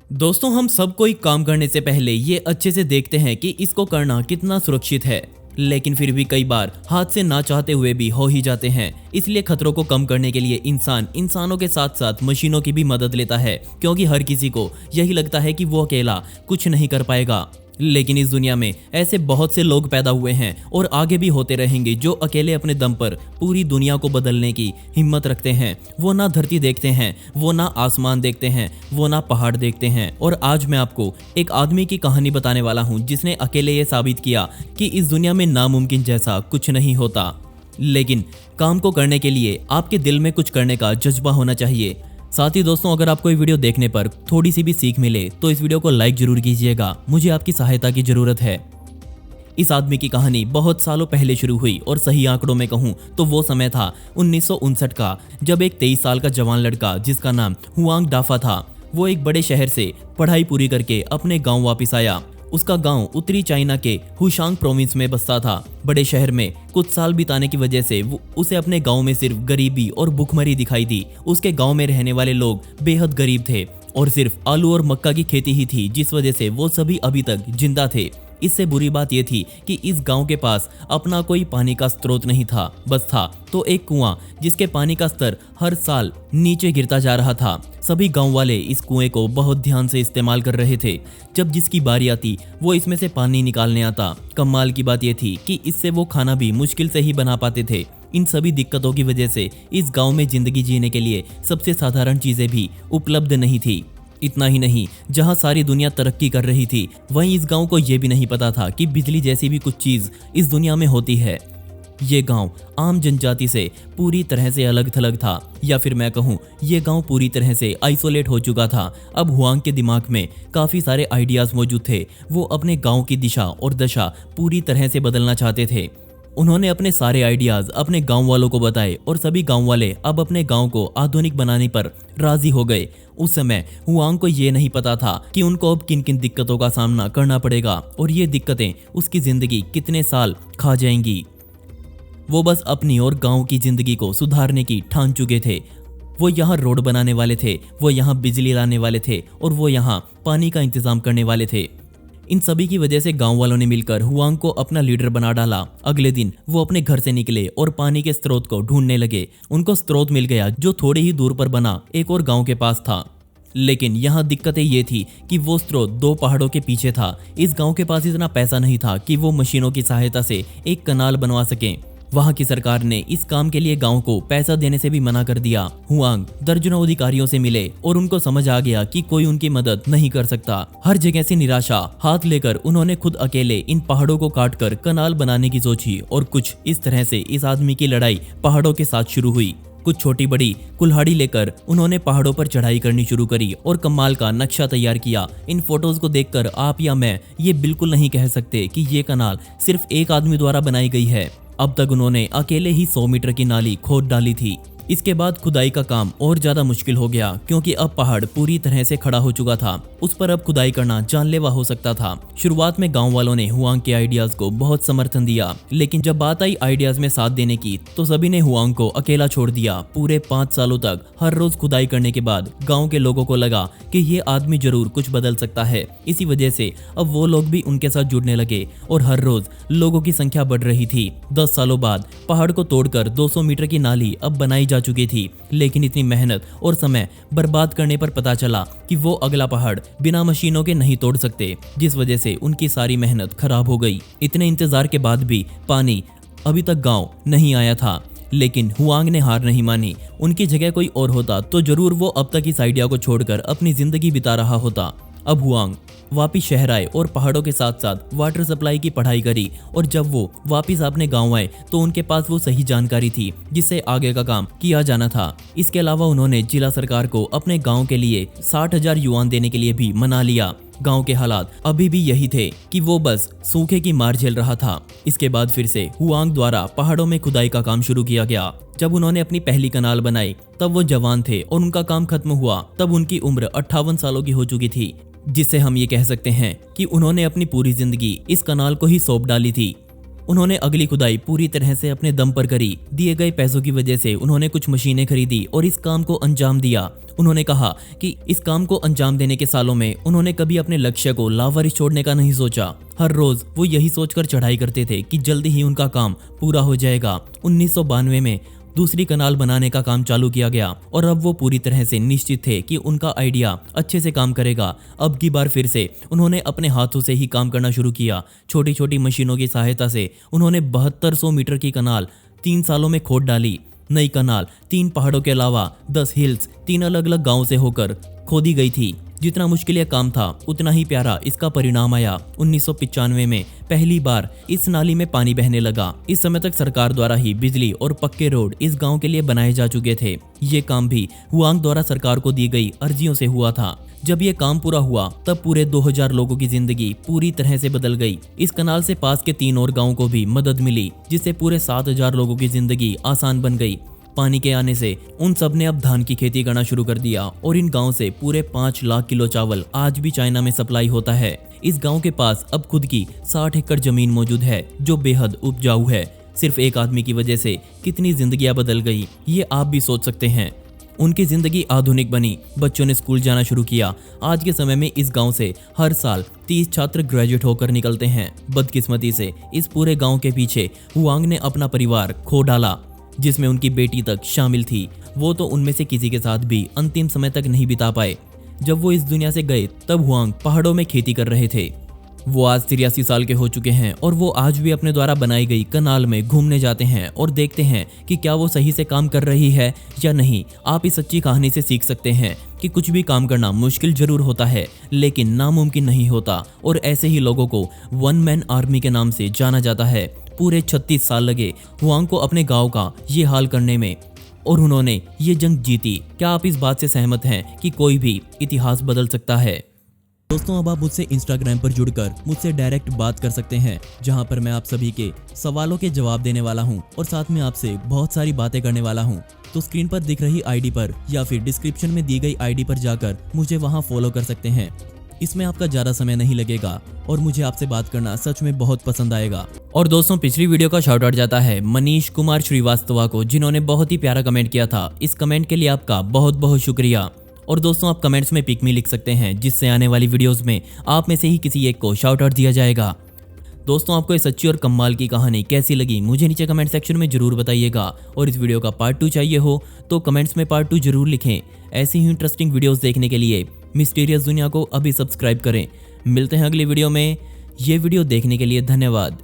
दोस्तों, हम सब कोई काम करने से पहले ये अच्छे से देखते हैं कि इसको करना कितना सुरक्षित है। लेकिन फिर भी कई बार हाथ से ना चाहते हुए भी हो ही जाते हैं। इसलिए खतरों को कम करने के लिए इंसान इंसानों के साथ साथ मशीनों की भी मदद लेता है, क्योंकि हर किसी को यही लगता है कि वो अकेला कुछ नहीं कर पाएगा। लेकिन इस दुनिया में ऐसे बहुत से लोग पैदा हुए हैं और आगे भी होते रहेंगे जो अकेले अपने दम पर पूरी दुनिया को बदलने की हिम्मत रखते हैं। वो ना धरती देखते हैं, वो ना आसमान देखते हैं, वो ना पहाड़ देखते हैं। और आज मैं आपको एक आदमी की कहानी बताने वाला हूँ जिसने अकेले ये साबित किया कि इस दुनिया में नामुमकिन जैसा कुछ नहीं होता। लेकिन काम को करने के लिए आपके दिल में कुछ करने का जज्बा होना चाहिए। साथ ही दोस्तों, अगर आपको ये वीडियो देखने पर थोड़ी सी भी सीख मिले तो इस वीडियो को लाइक जरूर कीजिएगा। मुझे आपकी सहायता की जरूरत है। इस आदमी की कहानी बहुत सालों पहले शुरू हुई और सही आंकड़ों में कहूं तो वो समय था 1959 का, जब एक 23 साल का जवान लड़का जिसका नाम हुआंग डाफा था, वो एक बड़े शहर से पढ़ाई पूरी करके अपने गांव वापस आया। उसका गांव उत्तरी चाइना के हुशांग प्रोविंस में बसता था। बड़े शहर में कुछ साल बिताने की वजह से उसे अपने गांव में सिर्फ गरीबी और भुखमरी दिखाई दी। उसके गांव में रहने वाले लोग बेहद गरीब थे और सिर्फ आलू और मक्का की खेती ही थी, जिस वजह से वो सभी अभी तक जिंदा थे। इससे बुरी बात यह थी कि इस गांव के पास अपना कोई पानी का स्रोत नहीं था, बस था तो एक कुआं जिसके पानी का स्तर हर साल नीचे गिरता जा रहा था। सभी गांव वाले इस कुएं को बहुत ध्यान से इस्तेमाल कर रहे थे। जब जिसकी बारी आती वो इसमें से पानी निकालने आता। कमाल की बात यह थी कि इससे वो खाना भी मुश्किल से ही बना पाते थे। इन सभी दिक्कतों की वजह से इस गांव में जिंदगी जीने के लिए सबसे साधारण चीजें भी उपलब्ध नहीं थी। इतना ही नहीं, जहां सारी दुनिया तरक्की कर रही थी, वहीं इस गांव को यह भी नहीं पता था कि बिजली जैसी भी कुछ चीज इस दुनिया में होती है। ये गांव आम जनजाति से पूरी तरह से अलग थलग था, या फिर मैं कहूं ये गांव पूरी तरह से आइसोलेट हो चुका था। अब हुआंग के दिमाग में काफी सारे आइडियाज मौजूद थे। वो अपने गांव की दिशा और दशा पूरी तरह से बदलना चाहते थे। उन्होंने अपने सारे आइडियाज अपने गांव वालों को बताए और सभी गांव वाले अब अपने गांव को आधुनिक बनाने पर राजी हो गए। उस समय हुआंग को ये नहीं पता था कि उनको अब किन किन दिक्कतों का सामना करना पड़ेगा और ये दिक्कतें उसकी जिंदगी कितने साल खा जाएंगी। वो बस अपनी और गांव की जिंदगी को सुधारने की ठान चुके थे। वो यहाँ रोड बनाने वाले थे, वो यहाँ बिजली लाने वाले थे और वो यहाँ पानी का इंतजाम करने वाले थे। इन सभी की वजह से गांव वालों ने मिलकर हुआंग को अपना लीडर बना डाला। अगले दिन वो अपने घर से निकले और पानी के स्रोत को ढूंढने लगे। उनको स्रोत मिल गया जो थोड़ी ही दूर पर बना एक और गांव के पास था। लेकिन यहाँ दिक्कतें ये थी कि वो स्रोत 2 पहाड़ों के पीछे था। इस गांव के पास इतना पैसा नहीं था कि वो मशीनों की सहायता से एक कनाल बनवा सकें। वहां की सरकार ने इस काम के लिए गांव को पैसा देने से भी मना कर दिया। हुआंग दर्जनों अधिकारियों से मिले और उनको समझ आ गया कि कोई उनकी मदद नहीं कर सकता। हर जगह से निराशा हाथ लेकर उन्होंने खुद अकेले इन पहाड़ों को काटकर कनाल बनाने की सोची और कुछ इस तरह से इस आदमी की लड़ाई पहाड़ों के साथ शुरू हुई। कुछ छोटी बड़ी कुल्हाड़ी लेकर उन्होंने पहाड़ों पर चढ़ाई करनी शुरू करी और कमाल का नक्शा तैयार किया। इन फोटोज को देखकर आप या मैं ये बिल्कुल नहीं कह सकते कि ये कनाल सिर्फ एक आदमी द्वारा बनाई गई है। अब तक उन्होंने अकेले ही 100 मीटर की नाली खोद डाली थी। इसके बाद खुदाई का काम और ज्यादा मुश्किल हो गया, क्योंकि अब पहाड़ पूरी तरह से खड़ा हो चुका था। उस पर अब खुदाई करना जानलेवा हो सकता था। शुरुआत में गांव वालों ने हुआंग के आइडियाज को बहुत समर्थन दिया, लेकिन जब बात आई आइडियाज में साथ देने की तो सभी ने हुआंग को अकेला छोड़ दिया। पूरे 5 सालों तक हर रोज खुदाई करने के बाद गाँव के लोगों को लगा कि ये आदमी जरूर कुछ बदल सकता है। इसी वजह से अब वो लोग भी उनके साथ जुड़ने लगे और हर रोज लोगों की संख्या बढ़ रही थी। 10 सालों बाद पहाड़ को तोड़कर 200 मीटर की नाली अब बनाई जा चुकी थी। लेकिन इतनी मेहनत और समय बर्बाद करने पर पता चला कि वो अगला पहाड़ बिना मशीनों के नहीं तोड़ सकते, जिस वजह से उनकी सारी मेहनत खराब हो गई। इतने इंतजार के बाद भी पानी अभी तक गांव नहीं आया था। लेकिन हुआंग ने हार नहीं मानी। उनकी जगह कोई और होता तो जरूर वो अब तक इस आइडिया को छोड़कर अपनी जिंदगी बिता रहा होता। अब हुआंग वापिस शहर आए और पहाड़ों के साथ साथ वाटर सप्लाई की पढ़ाई करी। और जब वो वापिस अपने गांव आए तो उनके पास वो सही जानकारी थी जिससे आगे का काम किया जाना था। इसके अलावा उन्होंने जिला सरकार को अपने गांव के लिए 60,000 युआन देने के लिए भी मना लिया। गांव के हालात अभी भी यही थे कि वो बस सूखे की मार झेल रहा था। इसके बाद फिर से हुआंग द्वारा पहाड़ों में खुदाई का काम शुरू किया गया। जब उन्होंने अपनी पहली कनाल बनाई तब वो जवान थे और उनका काम खत्म हुआ तब उनकी उम्र 58 सालों की हो चुकी थी, जिससे हम ये कह सकते हैं कि उन्होंने अपनी पूरी जिंदगी इस कनाल को ही सौंप डाली थी। उन्होंने अगली खुदाई पूरी तरह से अपने दम पर करी। दिए गए पैसों की वजह से उन्होंने कुछ मशीनें खरीदी और इस काम को अंजाम दिया। उन्होंने कहा कि इस काम को अंजाम देने के सालों में उन्होंने कभी अपने लक्ष्य को लावारिस छोड़ने का नहीं सोचा। हर रोज वो यही सोचकर चढ़ाई करते थे कि जल्दी ही उनका काम पूरा हो जाएगा। 1992 में दूसरी कनाल बनाने का काम चालू किया गया और अब वो पूरी तरह से निश्चित थे कि उनका आइडिया अच्छे से काम करेगा। अब की बार फिर से उन्होंने अपने हाथों से ही काम करना शुरू किया। छोटी छोटी मशीनों की सहायता से उन्होंने 7200 मीटर की कनाल 3 सालों में खोद डाली। नई कनाल 3 पहाड़ों के अलावा 10 हिल्स 3 अलग अलग गांवों से होकर खोदी गई थी। जितना मुश्किल यह काम था उतना ही प्यारा इसका परिणाम आया। 1995 में पहली बार इस नाली में पानी बहने लगा। इस समय तक सरकार द्वारा ही बिजली और पक्के रोड इस गांव के लिए बनाए जा चुके थे। ये काम भी हुआंग द्वारा सरकार को दी गई अर्जियों से हुआ था। जब ये काम पूरा हुआ तब पूरे 2000 लोगों की जिंदगी पूरी तरह से बदल गई। इस कनाल से पास के 3 और गांवों को भी मदद मिली, जिससे पूरे 7000 लोगों की जिंदगी आसान बन गई। पानी के आने से उन सब ने अब धान की खेती करना शुरू कर दिया और इन गांव से पूरे 5 लाख किलो चावल आज भी चाइना में सप्लाई होता है। इस गांव के पास अब खुद की 60 एकड़ जमीन मौजूद है जो बेहद उपजाऊ है। सिर्फ एक आदमी की वजह से कितनी जिंदगियां बदल गई ये आप भी सोच सकते हैं। उनकी जिंदगी आधुनिक बनी, बच्चों ने स्कूल जाना शुरू किया। आज के समय में इस गांव से हर साल 30 छात्र ग्रेजुएट होकर निकलते हैं। बदकिस्मती से इस पूरे गांव के पीछे हुआंग ने अपना परिवार खो डाला, जिसमें उनकी बेटी तक शामिल थी। वो तो उनमें से किसी के साथ भी अंतिम समय तक नहीं बिता पाए। जब वो इस दुनिया से गए तब हुआंग पहाड़ों में खेती कर रहे थे। वो आज 83 साल के हो चुके हैं और वो आज भी अपने द्वारा बनाई गई कनाल में घूमने जाते हैं और देखते हैं कि क्या वो सही से काम कर रही है या नहीं। आप इस सच्ची कहानी से सीख सकते हैं कि कुछ भी काम करना मुश्किल जरूर होता है लेकिन नामुमकिन नहीं होता। और ऐसे ही लोगों को 1 मैन आर्मी के नाम से जाना जाता है। पूरे 36 साल लगे हुआंग को अपने गांव का ये हाल करने में और उन्होंने ये जंग जीती। क्या आप इस बात से सहमत हैं कि कोई भी इतिहास बदल सकता है? दोस्तों, अब आप मुझसे इंस्टाग्राम पर जुड़कर मुझसे डायरेक्ट बात कर सकते हैं, जहां पर मैं आप सभी के सवालों के जवाब देने वाला हूं और साथ में आपसे बहुत सारी बातें करने वाला हूं। तो स्क्रीन पर दिख रही आईडी पर या फिर डिस्क्रिप्शन में दी गई आईडी पर जाकर मुझे वहां फॉलो कर सकते हैं। इसमें आपका ज़्यादा समय नहीं लगेगा और मुझे आपसे बात करना सच में बहुत पसंद आएगा। और दोस्तों, पिछली वीडियो का शाउट आउट जाता है मनीष कुमार श्रीवास्तवा को, जिन्होंने बहुत ही प्यारा कमेंट किया था। इस कमेंट के लिए आपका बहुत बहुत शुक्रिया। और दोस्तों, आप कमेंट्स में पिक मी लिख सकते हैं, जिससे आने वाली वीडियोस में आप में से ही किसी एक को शाउट आउट दिया जाएगा। दोस्तों, आपको ये सच्ची और कमाल की कहानी कैसी लगी मुझे नीचे कमेंट सेक्शन में जरूर बताइएगा। और इस वीडियो का पार्ट 2 चाहिए हो तो कमेंट्स में पार्ट 2 जरूर लिखें। ऐसी ही इंटरेस्टिंग वीडियोस देखने के लिए मिस्टीरियस दुनिया को अभी सब्सक्राइब करें। मिलते हैं अगली वीडियो में। ये वीडियो देखने के लिए धन्यवाद।